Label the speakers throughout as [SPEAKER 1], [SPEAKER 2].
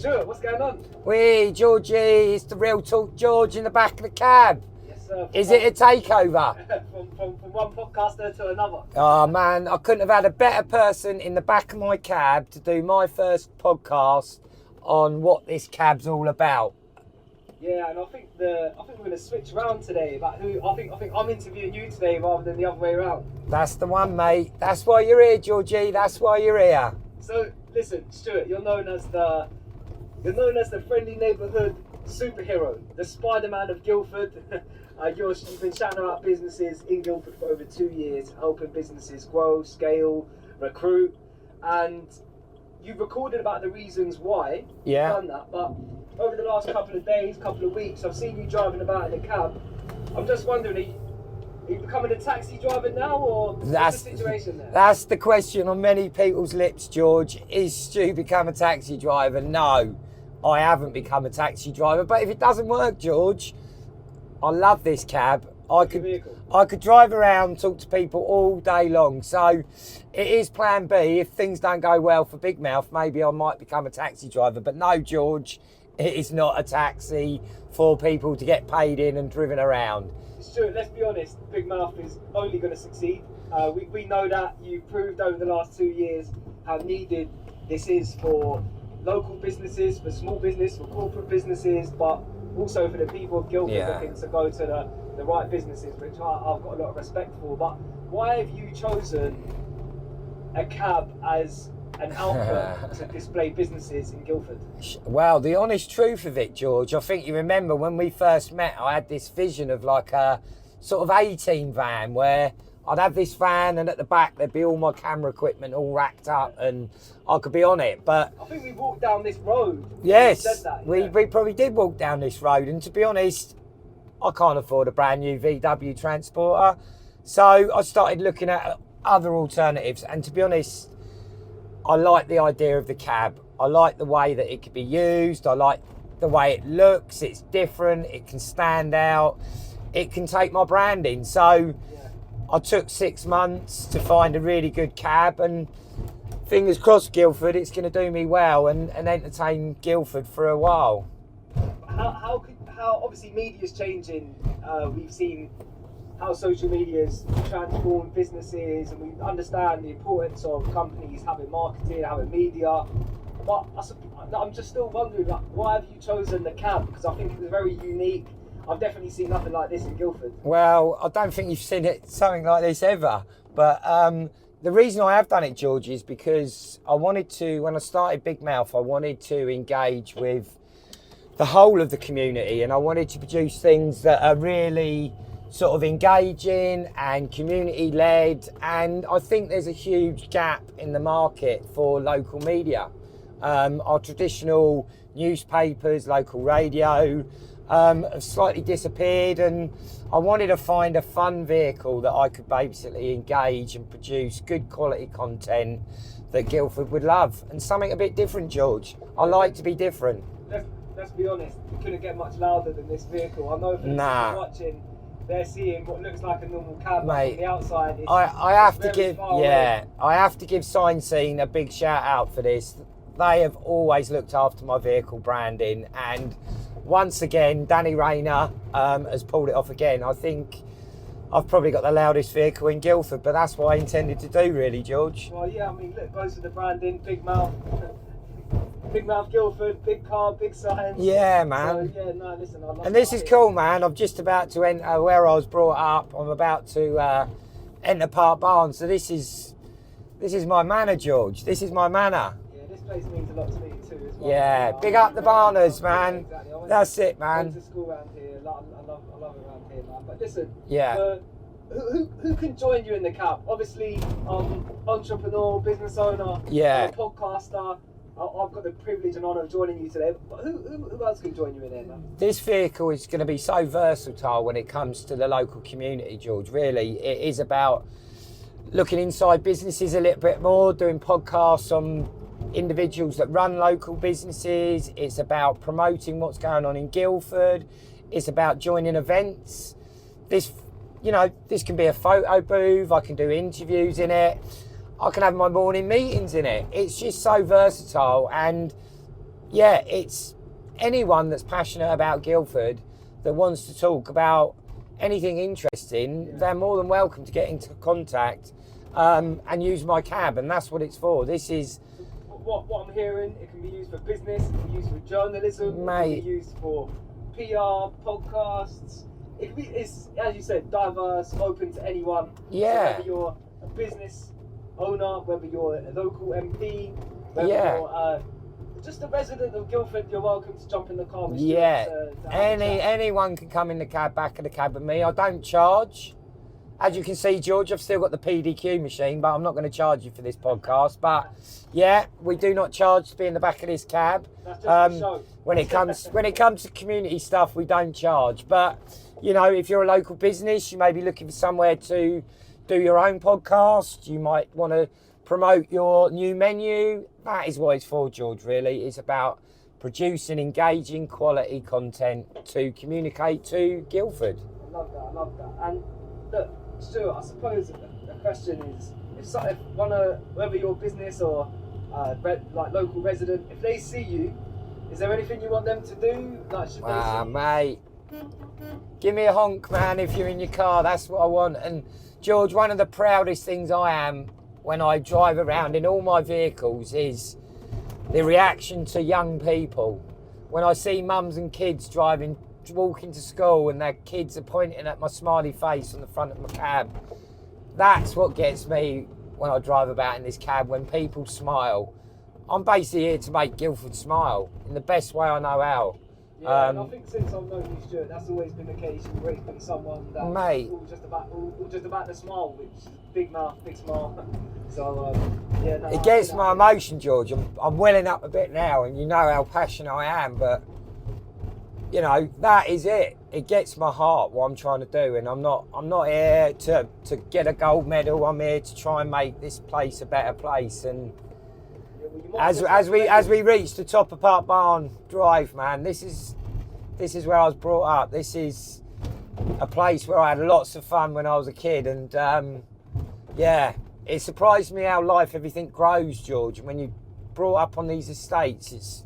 [SPEAKER 1] Stuart, what's going on?
[SPEAKER 2] Wee, Georgie, it's the real talk George in the back of the cab.
[SPEAKER 1] Yes, sir.
[SPEAKER 2] Is it a takeover?
[SPEAKER 1] from one podcaster to another.
[SPEAKER 2] Oh man, I couldn't have had a better person in the back of my cab to do my first podcast on what this cab's all about.
[SPEAKER 1] Yeah, and I think we're going to switch around today. About who I think I'm interviewing you today rather than the other way around.
[SPEAKER 2] That's the one, mate. That's why you're here, Georgie. That's why you're here.
[SPEAKER 1] So listen, Stuart, you're known as the friendly neighbourhood superhero, the Spider-Man of Guildford. You've been shouting about businesses in Guildford for over 2 years, helping businesses grow, scale, recruit, and you've recorded about the reasons why you've done that. But over the last couple of days, couple of weeks, I've seen you driving about in a cab. I'm just wondering, are you becoming a taxi driver now, or what's the situation there?
[SPEAKER 2] That's the question on many people's lips, George. Is Stu become a taxi driver? No, I haven't become a taxi driver. But if it doesn't work, George, I love this cab. I could drive around, talk to people all day long. So it is plan B. If things don't go well for Bigmouth, maybe I might become a taxi driver. But no, George, it is not a taxi for people to get paid in and driven around.
[SPEAKER 1] Stuart, let's be honest, Bigmouth is only going to succeed. We know that. You've proved over the last 2 years how needed this is for local businesses, for small business, for corporate businesses, but also for the people of Guildford looking to go to the right businesses, which I've got a lot of respect for. But why have you chosen a cab as an outfit to display businesses in Guildford?
[SPEAKER 2] Well, the honest truth of it, George, I think you remember when we first met, I had this vision of like a sort of A-team van where I'd have this van and at the back there'd be all my camera equipment all racked up and I could be on it. But
[SPEAKER 1] I think we walked down this road.
[SPEAKER 2] Yes,
[SPEAKER 1] we
[SPEAKER 2] probably did walk down this road, and to be honest, I can't afford a brand new VW transporter. So I started looking at other alternatives, and to be honest, I like the idea of the cab. I like the way that it could be used. I like the way it looks. It's different. It can stand out. It can take my branding. So I took 6 months to find a really good cab, and fingers crossed, Guildford, it's going to do me well and entertain Guildford for a while.
[SPEAKER 1] How obviously media's changing. We've seen how social media's transformed businesses, and we understand the importance of companies having marketing, having media. But I'm just still wondering, like, why have you chosen the cab? Because I think it's very unique. I've definitely seen nothing like this in Guildford.
[SPEAKER 2] Well, I don't think you've seen something like this ever. But the reason I have done it, George, is because I wanted to, when I started Bigmouth, I wanted to engage with the whole of the community, and I wanted to produce things that are really sort of engaging and community-led. And I think there's a huge gap in the market for local media. Our traditional newspapers, local radio, have slightly disappeared, and I wanted to find a fun vehicle that I could basically engage and produce good quality content that Guildford would love, and something a bit different, George. I like to be different.
[SPEAKER 1] Let's be honest, we couldn't get much louder than this vehicle. I know for the people watching, they're seeing what looks like a normal cab, but from the outside, I have to give Sign Scene a big shout out for this. They have always looked after my vehicle branding, and once again, Danny Rayner has pulled it off again. I think I've probably got the loudest vehicle in Guildford, but that's what I intended to do, really, George. Well, yeah, I mean, look, most of the branding, Bigmouth Guilford, big car, big signs.
[SPEAKER 2] Yeah, man.
[SPEAKER 1] So, yeah, no, listen, I love
[SPEAKER 2] and this is cool, man. I'm just about to enter where I was brought up. I'm about to enter Park Barn. So this is my manor, George. This is my manor.
[SPEAKER 1] Yeah, this place means a lot to me too as well.
[SPEAKER 2] Yeah, big up the Barners, man.
[SPEAKER 1] Exactly.
[SPEAKER 2] That's it, man.
[SPEAKER 1] I went to school around here. I love it around here, man. But listen, who can join you in the cab? Obviously, entrepreneur, business owner, podcaster. I've got the privilege and honour of joining you today, but who else can join you in there, man?
[SPEAKER 2] This vehicle is going to be so versatile when it comes to the local community, George. Really, it is about looking inside businesses a little bit more, doing podcasts on individuals that run local businesses. It's about promoting what's going on in Guildford. It's about joining events. This can be a photo booth. I can do interviews in it. I can have my morning meetings in it. It's just so versatile, and yeah, it's anyone that's passionate about Guildford that wants to talk about anything interesting, they're more than welcome to get into contact and use my cab, and that's what it's for. This is
[SPEAKER 1] what I'm hearing. It can be used for business, it can be used for journalism,
[SPEAKER 2] Mate.
[SPEAKER 1] it can be used for PR, podcasts. It can be, it's, as you said, diverse, open to anyone.
[SPEAKER 2] Yeah.
[SPEAKER 1] So whether you're a business owner, whether you're a local MP, whether
[SPEAKER 2] Yeah.
[SPEAKER 1] you're just a resident of Guildford, you're welcome to jump in the car with Stuart
[SPEAKER 2] Yeah,
[SPEAKER 1] to have a chat.
[SPEAKER 2] anyone can come in the cab, back of the cab with me. I don't charge. As you can see, George, I've still got the PDQ machine, but I'm not going to charge you for this podcast. But yeah, we do not charge to be in the back of this cab.
[SPEAKER 1] That's just the show.
[SPEAKER 2] When it comes to community stuff, we don't charge. But you know, if you're a local business, you may be looking for somewhere to do your own podcast. You might want to promote your new menu. That is what it's for, George, really. It's about producing engaging quality content to communicate to Guildford.
[SPEAKER 1] I love that. And look, Stuart, I suppose the question is, whether you're a business or like local resident, if they see you, is there anything you want them to do? Like, should they see you?
[SPEAKER 2] Mate, give me a honk, man, if you're in your car. That's what I want. And George, one of the proudest things I am when I drive around in all my vehicles is the reaction to young people. When I see mums and kids walking to school and their kids are pointing at my smiley face on the front of my cab, that's what gets me when I drive about in this cab, when people smile. I'm basically here to make Guildford smile in the best way I know how.
[SPEAKER 1] Yeah, and I think since I've known you, Stuart, that's always been the case. You've always been someone that's
[SPEAKER 2] Mate.
[SPEAKER 1] all just about the smile, which is big mouth, big smile. So yeah, no,
[SPEAKER 2] It gets my emotion, George. I'm welling up a bit now, and you know how passionate I am, but you know, that is it. It gets my heart, what I'm trying to do, and I'm not here to get a gold medal. I'm here to try and make this place a better place. And as we reach the top of Park Barn Drive, man, this is where I was brought up. This is a place where I had lots of fun when I was a kid, and yeah, it surprised me how everything grows, George. When you brought up on these estates, it's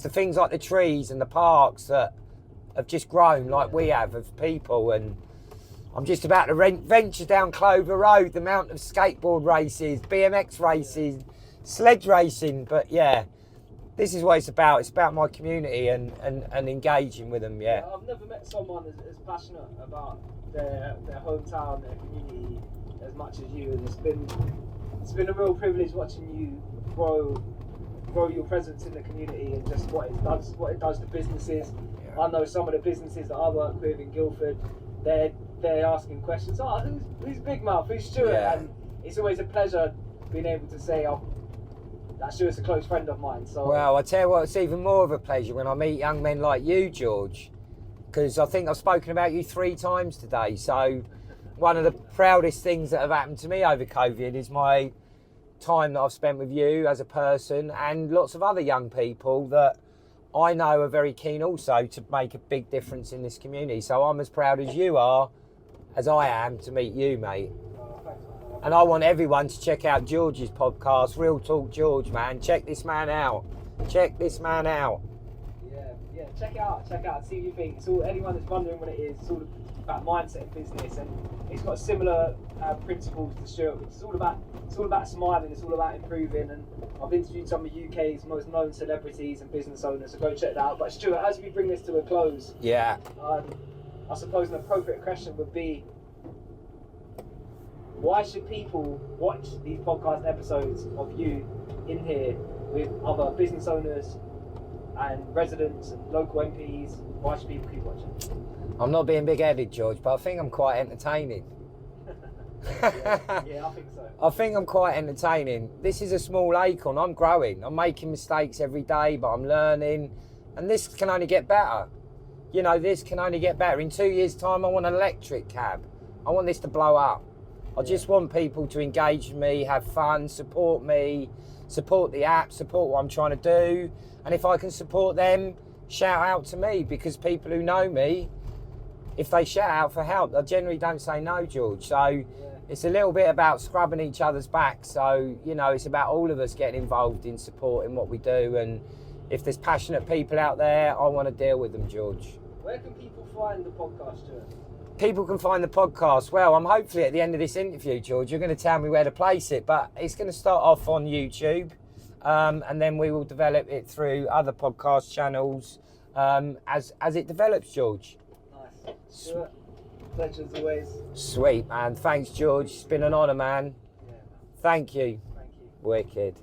[SPEAKER 2] the things like the trees and the parks that have just grown like we have of people. And I'm just about to venture down Clover Road, the amount of skateboard races, BMX races, sledge racing. But yeah, this is what it's about. It's about my community and engaging with them. Yeah.
[SPEAKER 1] I've never met someone as passionate about their hometown, their community, as much as you, and it's been a real privilege watching you grow your presence in the community and just what it does to businesses. Yeah. I know some of the businesses that I work with in Guildford, they're asking questions. Oh, who's Bigmouth? Who's Stuart?
[SPEAKER 2] Yeah.
[SPEAKER 1] And it's always a pleasure being able to say, oh, that Stuart's a close friend of mine. So
[SPEAKER 2] well, I tell you what, it's even more of a pleasure when I meet young men like you, George, because I think I've spoken about you 3 times today. So one of the proudest things that have happened to me over COVID is my time that I've spent with you as a person, and lots of other young people that I know are very keen also to make a big difference in this community. So I'm as proud as you are, as I am, to meet you, mate. And I want everyone to check out George's podcast, Real Talk George, man. Check this man out. Check this man out.
[SPEAKER 1] Yeah, check it out. See what you think. It's all, anyone that's wondering what it is, it's all about mindset and business, and it's got similar principles to Stuart. It's all about smiling. It's all about improving. And I've interviewed some of UK's most known celebrities and business owners, so go check that out. But Stuart, as we bring this to a close,
[SPEAKER 2] yeah,
[SPEAKER 1] I suppose an appropriate question would be, why should people watch these podcast episodes of you in here with other business owners and residents and local MPs? Why should people keep watching?
[SPEAKER 2] I'm not being big-headed, George, but I think I'm quite entertaining.
[SPEAKER 1] Yeah, I think so.
[SPEAKER 2] I think I'm quite entertaining. This is a small acorn. I'm growing. I'm making mistakes every day, but I'm learning. And this can only get better. You know, this can only get better. In 2 years' time, I want an electric cab. I want this to blow up. I just want people to engage with me, have fun, support me, support the app, support what I'm trying to do. And if I can support them, shout out to me, because people who know me, if they shout out for help, I generally don't say no, George. So it's a little bit about scrubbing each other's backs. So, you know, it's about all of us getting involved in supporting what we do. And if there's passionate people out there, I want to deal with them, George.
[SPEAKER 1] Where can people find the podcast, Stuart?
[SPEAKER 2] People can find the podcast. Well, I'm hopefully at the end of this interview, George, you're going to tell me where to place it, but it's going to start off on YouTube, and then we will develop it through other podcast channels as it develops, George.
[SPEAKER 1] Nice. Stuart, pleasure as always.
[SPEAKER 2] Sweet, man. Thanks, George. It's been an honour, man.
[SPEAKER 1] Yeah, man.
[SPEAKER 2] Thank you.
[SPEAKER 1] Thank you.
[SPEAKER 2] Wicked.